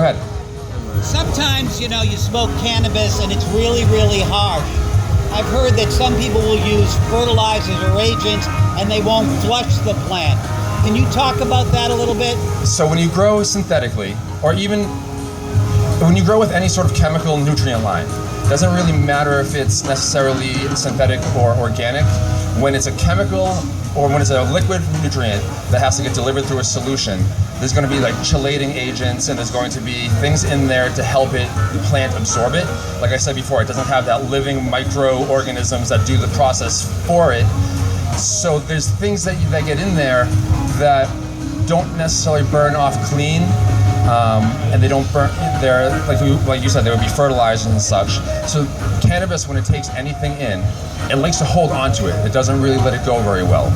go ahead. Sometimes, you smoke cannabis and it's really, really harsh. I've heard that some people will use fertilizers or agents and they won't flush the plant. Can you talk about that a little bit? So when you grow synthetically, or even when you grow with any sort of chemical nutrient line, it doesn't really matter if it's necessarily synthetic or organic. When it's a chemical or when it's a liquid nutrient that has to get delivered through a solution, there's going to be like chelating agents and there's going to be things in there to help the plant absorb it. Like I said before, it doesn't have that living microorganisms that do the process for it. So there's things that get in there that don't necessarily burn off clean, and they don't burn. They're like you said, they would be fertilizers and such. So cannabis, when it takes anything in, it likes to hold onto it. It doesn't really let it go very well.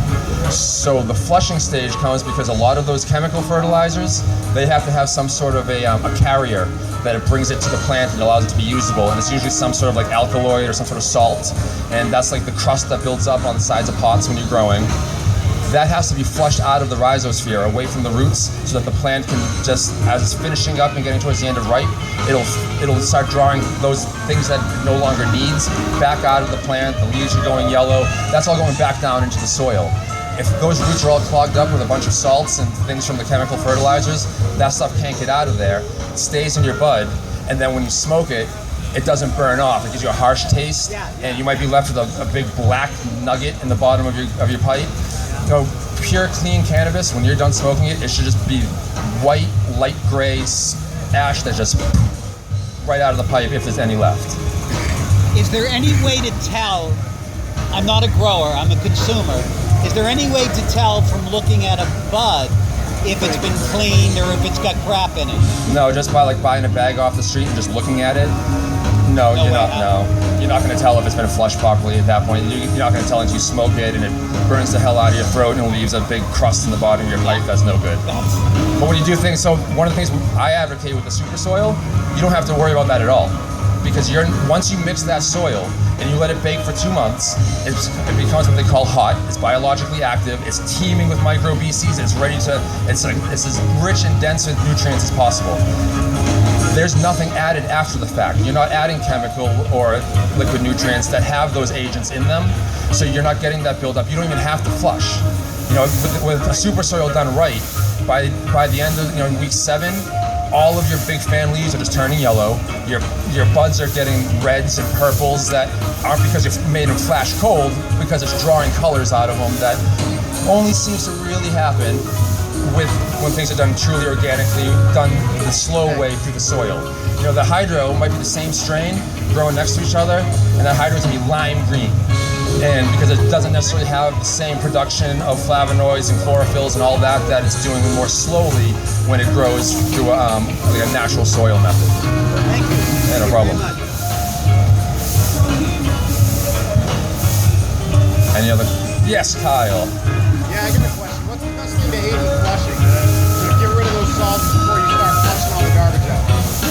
So the flushing stage comes because a lot of those chemical fertilizers, they have to have some sort of a carrier that it brings it to the plant and allows it to be usable. And it's usually some sort of like alkaloid or some sort of salt. And that's like the crust that builds up on the sides of pots when you're growing. That has to be flushed out of the rhizosphere, away from the roots, so that the plant can just, as it's finishing up and getting towards the end of ripe, it'll start drawing those things that it no longer needs back out of the plant. The leaves are going yellow. That's all going back down into the soil. If those roots are all clogged up with a bunch of salts and things from the chemical fertilizers, that stuff can't get out of there. It stays in your bud, and then when you smoke it, it doesn't burn off. It gives you a harsh taste, and you might be left with a big black nugget in the bottom of your pipe. Pure clean cannabis, when you're done smoking it, it should just be white, light gray ash that just right out of the pipe if there's any left. Is there any way to tell? I'm not a grower, I'm a consumer. Is there any way to tell from looking at a bud if it's been cleaned or if it's got crap in it? No, just by buying a bag off the street and just looking at it. No, you're not. No, you're not going to tell if it's been flushed properly at that point. You're not going to tell until you smoke it and it burns the hell out of your throat and leaves a big crust in the bottom of your pipe. That's no good. But when you do things, so one of the things I advocate with the super soil, you don't have to worry about that at all, because once you mix that soil and you let it bake for 2 months, it becomes what they call hot. It's biologically active. It's teeming with micro BCs. It's ready to. It's as rich and dense with nutrients as possible. There's nothing added after the fact. You're not adding chemical or liquid nutrients that have those agents in them, so you're not getting that buildup. You don't even have to flush. With a super soil done right, by the end of week 7, all of your big fan leaves are just turning yellow. Your buds are getting reds and purples that aren't because you've made them flash cold, because it's drawing colors out of them that only seems to really happen when things are done truly organically, done the slow way through the soil. The hydro might be the same strain growing next to each other, and that hydro is going to be lime green. And because it doesn't necessarily have the same production of flavonoids and chlorophylls and all that it's doing more slowly when it grows through a natural soil method. Thank you. Yeah, no problem. Any other? Yes, Kyle. Yeah, I got a question. What's the best thing to aid in flushing? To get rid of those salts before you start flushing all the garbage out.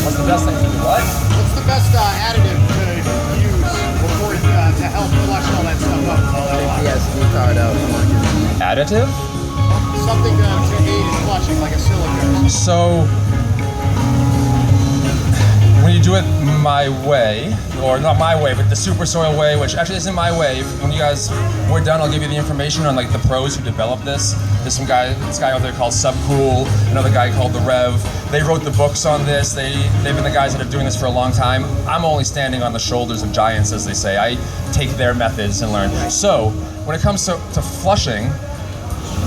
What's the best thing to do? What? What's the best additive to use before to help flush all that stuff up? PSD card out. Additive? Something to aid in flushing, like a silica. So, when you do it my way, or not my way, but the super soil way, which actually isn't my way. When we're done, I'll give you the information on the pros who developed this. There's this guy out there called Subcool, another guy called The Rev. They wrote the books on this. They've been the guys that are doing this for a long time. I'm only standing on the shoulders of giants, as they say. I take their methods and learn. So, when it comes to flushing,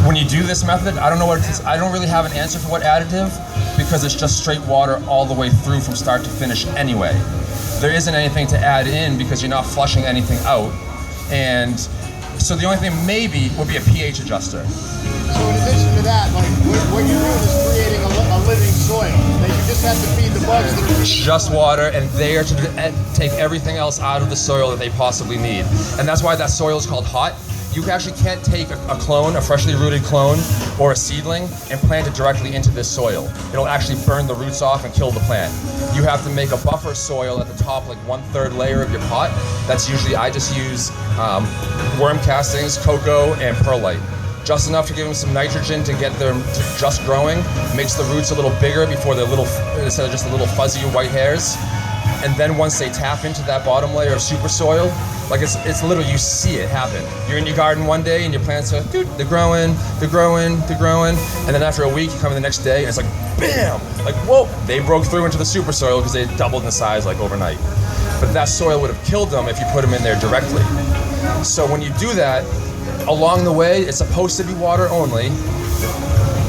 when you do this method, I don't really have an answer for what additive, because it's just straight water all the way through from start to finish anyway. There isn't anything to add in because you're not flushing anything out. And so the only thing maybe would be a pH adjuster. So in addition to that, what you're doing is creating a living soil that you just have to feed the bugs that are just water, and they are to take everything else out of the soil that they possibly need. And that's why that soil is called hot. You actually can't take a clone, a freshly rooted clone, or a seedling, and plant it directly into this soil. It'll actually burn the roots off and kill the plant. You have to make a buffer soil at the top, like 1/3 layer of your pot. That's usually, I just use worm castings, cocoa, and perlite. just enough to give them some nitrogen to get them just growing, makes the roots a little bigger before they're little, instead of just the little fuzzy white hairs. And then once they tap into that bottom layer of super soil, like it's literally, you see it happen. You're in your garden one day and your plants are, dude, they're growing. And then after a week, you come in the next day and it's like, bam, like, whoa, they broke through into the super soil because they doubled in size like overnight. But that soil would have killed them if you put them in there directly. So when you do that, along the way, it's supposed to be water only,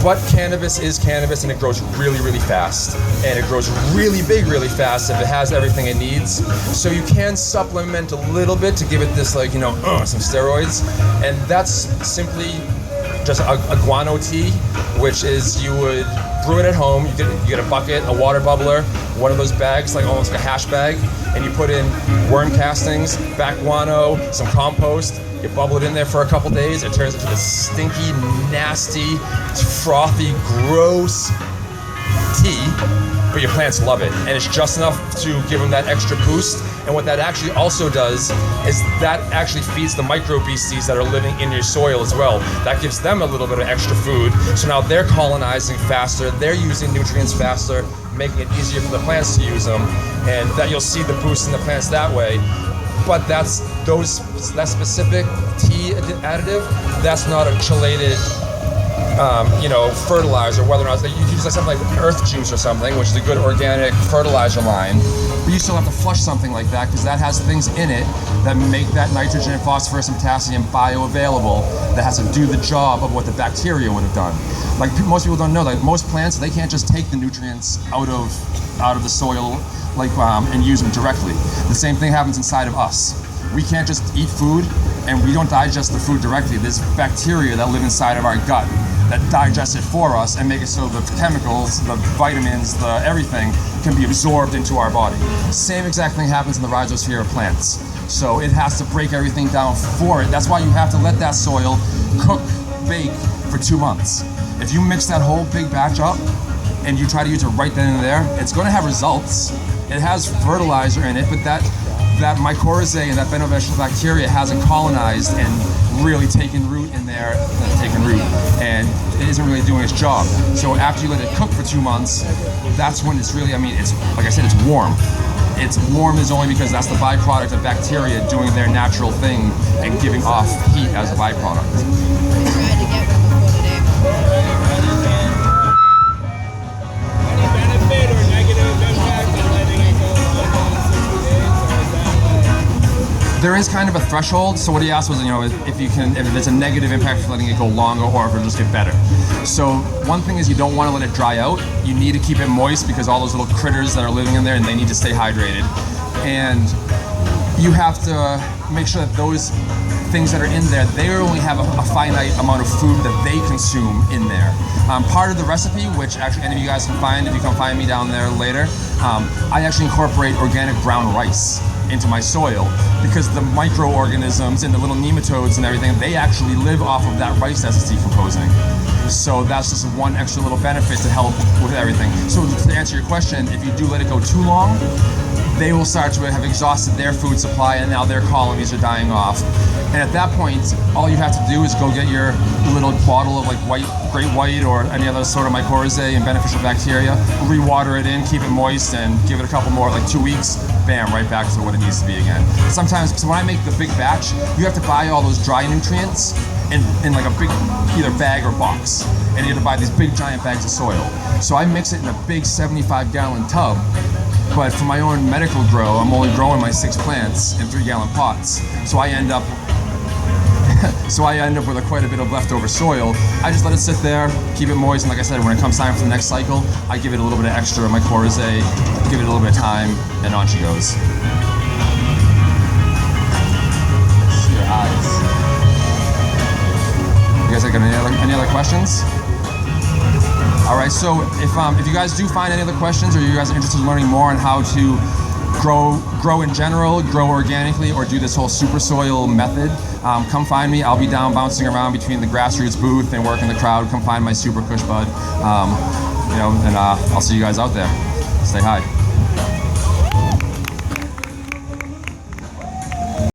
but cannabis is cannabis and it grows really, really fast. And it grows really big, really fast if it has everything it needs. So you can supplement a little bit to give it this, like, some steroids. And that's simply just a guano tea, which is you would brew it at home. You get a bucket, a water bubbler, one of those bags, like almost like a hash bag, and you put in worm castings, back guano, some compost. You bubble it in there for a couple days. It turns into this stinky, nasty, frothy, gross tea, but your plants love it. And it's just enough to give them that extra boost. And what that actually also does is that actually feeds the microbeasties that are living in your soil as well. That gives them a little bit of extra food. So now they're colonizing faster, they're using nutrients faster, making it easier for the plants to use them. And that you'll see the boost in the plants that way. But that specific tea additive, that's not a chelated, fertilizer. Whether or not you use like something like earth juice or something, which is a good organic fertilizer line, but you still have to flush something like that because that has things in it that make that nitrogen, phosphorus, and potassium bioavailable. That has to do the job of what the bacteria would have done. Like most people don't know, like most plants, they can't just take the nutrients out of the soil. And use them directly. The same thing happens inside of us. We can't just eat food and we don't digest the food directly. There's bacteria that live inside of our gut that digest it for us and make it so the chemicals, the vitamins, the everything can be absorbed into our body. Same exact thing happens in the rhizosphere of plants. So it has to break everything down for it. That's why you have to let that soil cook, bake for 2 months. If you mix that whole big batch up and you try to use it right then and there, it's going to have results. It has fertilizer in it, but that mycorrhizae and that beneficial bacteria hasn't colonized and really taken root in there, and it isn't really doing its job. So after you let it cook for 2 months, that's when it's really, it's, like I said, it's warm. It's warm is only because that's the byproduct of bacteria doing their natural thing and giving off heat as a byproduct. There is kind of a threshold. So what he asked was, if there's a negative impact for letting it go longer or if it'll just get better. So one thing is you don't want to let it dry out. You need to keep it moist because all those little critters that are living in there, and they need to stay hydrated. And you have to make sure that those things that are in there, they only have a finite amount of food that they consume in there. Part of the recipe, which actually any of you guys can find if you come find me down there later, I actually incorporate organic brown rice into my soil because the microorganisms and the little nematodes and everything, they actually live off of that rice as it's decomposing. So that's just one extra little benefit to help with everything. So to answer your question, if you do let it go too long, they will start to have exhausted their food supply and now their colonies are dying off. And at that point, all you have to do is go get your little bottle of like great white or any other sort of mycorrhizae and beneficial bacteria, re-water it in, keep it moist, and give it a couple more, like 2 weeks, bam, right back to what it needs to be again. Sometimes, so when I make the big batch, you have to buy all those dry nutrients in like a big either bag or box. And you have to buy these big giant bags of soil. So I mix it in a big 75-gallon tub. But for my own medical grow, I'm only growing my 6 plants in 3-gallon pots. So I end up with quite a bit of leftover soil. I just let it sit there, keep it moist, and like I said, when it comes time for the next cycle, I give it a little bit of extra mycorrhizae, give it a little bit of time, and on she goes. See your eyes. You guys got any other questions? All right, so if you guys do find any other questions or you guys are interested in learning more on how to grow in general, grow organically, or do this whole super soil method, come find me. I'll be down bouncing around between the grassroots booth and working the crowd. Come find my Super Kush Bud, and I'll see you guys out there. Stay high.